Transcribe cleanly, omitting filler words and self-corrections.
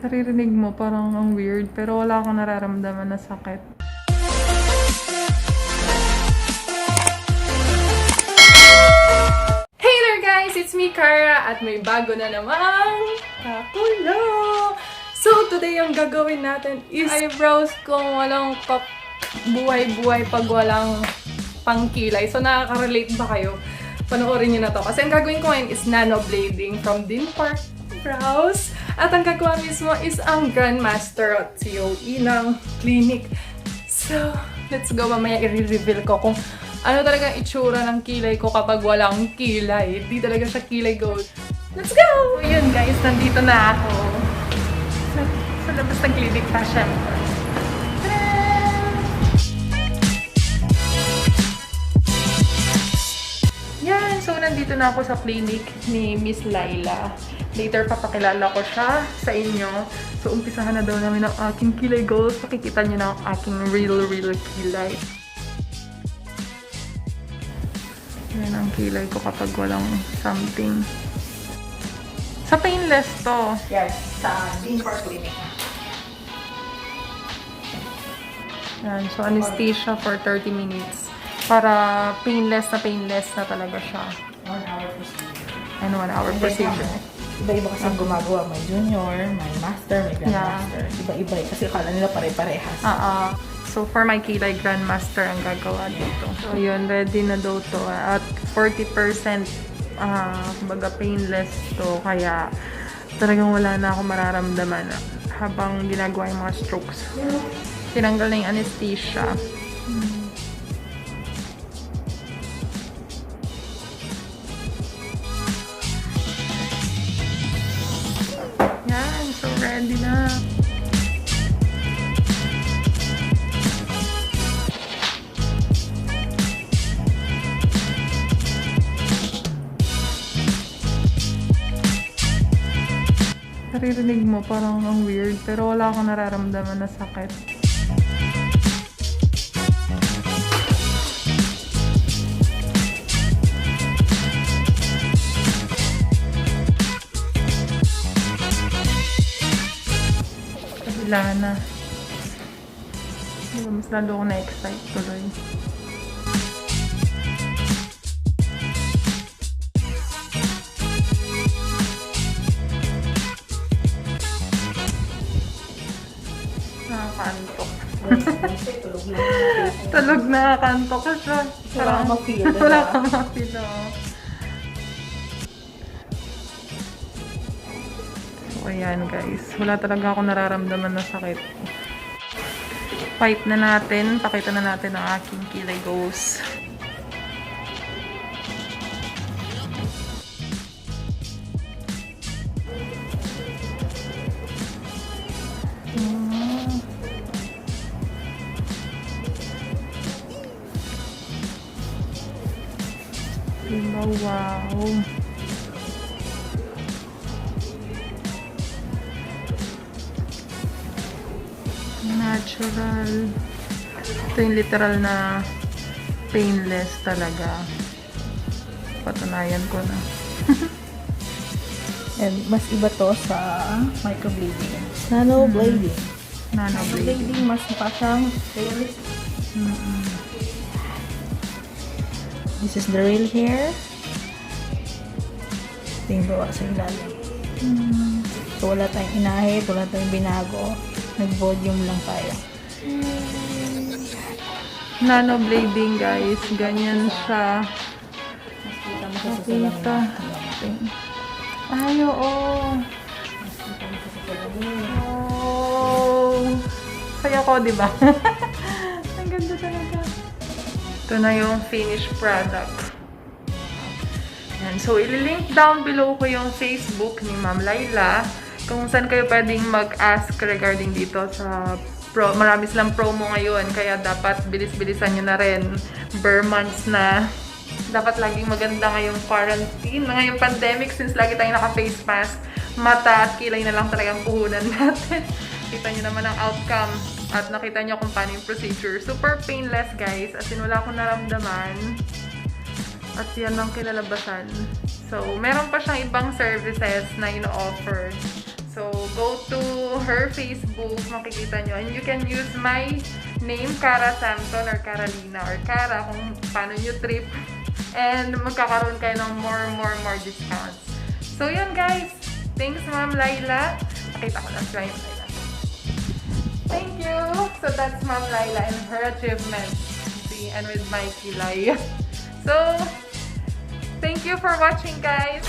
Naririnig mo, parang ang weird, pero wala akong nararamdaman na sakit. Hey there guys! It's me, Cara, at may bago na namang kakulo! So, today ang gagawin natin is eyebrows kung walang buhay-buhay pag walang pangkilay. So, nakaka-relate ba kayo? Panoorin nyo na to. Kasi ang gagawin ko ngayon is nanoblading from Din Park Brows. At ang gagawa mismo is ang Grandmaster at COE ng clinic. So, let's go. Mamaya i-reveal ko kung ano talaga itsura ng kilay ko kapag walang kilay. Hindi talaga siya kilay gold. Let's go! So, yun guys, nandito na ako. Sa labas ng clinic pa, syempre. Yan, so nandito na ako sa clinic ni Miss Laila. Later, papakilala ko siya sa inyo. So, umpisahan na daw namin ang aking kilay goals. Makikita niyo na ang aking real kilay. Yan ang kilay ko kapag walang something. Sa painless to. Yes, sa Din Park Clinic. Yan, so anesthesia for 30 minutes. Para painless na talaga siya. 1 hour procedure. And 1 hour procedure. Iba-iba kasi ang gumagawa. May junior, may master, may grandmaster. Iba-iba kasi akala nila pare-parehas. So, for my kilay, Grandmaster ang gagawa dito. So, yun, ready na daw to. At 40% kumbaga painless to. Kaya, talagang wala na ako mararamdaman habang ginagawa yung mga strokes. Tinanggal na yung anesthesia. Yan, so ready na. Naririnig mo, parang ang weird, pero wala akong nararamdaman na sakit. Kabila na. Mas lalo ako na-excite tuloy. Nakakantok. Tulog na, kantok ka siya. Wala kang ma-feel. Wala kang ma-feel, So, ayan guys. Wala talaga ako nararamdaman na sakit. Fight na natin. Pakita na natin ang aking kilay goals. Wow. Natural. Ito yung literal na painless talaga. Patunayan ko na. And mas iba to sa microblading. Nanoblading. Nanoblading. Mas pa siyang realistic. This is the real hair. Ito yung bawa sa ilalim. So, wala tayong inahit, wala tayong binago. Nag-volume lang tayo. Nanoblading guys. Ganyan siya. Makita mo sa Makita. Ay, oo. Oh. Saya ko, diba? Ang ganda talaga. Ito na yung finished product. Yan. So, ililink down below ko yung Facebook ni Ma'am Laila kung saan kayo pwedeng mag-ask regarding dito sa marami silang promo ngayon. Kaya dapat bilis-bilisan nyo na rin. Bare months na. Dapat laging maganda ngayong quarantine, ngayong pandemic since lagi tayong naka-face mask. Mata at kilay na lang talagang puhunan natin. Kita nyo naman ang outcome. At nakita nyo kung paano yung procedure. Super painless, guys. As in, wala akong naramdaman. At yan ang kinalabasan. So, meron pa siyang ibang services na ino-offer. So, go to her Facebook, makikita nyo. And you can use my name, Cara Samson or Carolina or Cara kung paano nyo trip. And magkakaroon kayo ng more discounts. So yun guys. Thanks Ma'am Laila. Nakita ko lang siya yung Laila. Thank you. So that's Ma'am Laila and her achievements. See, and with my kilay. So, thank you for watching guys.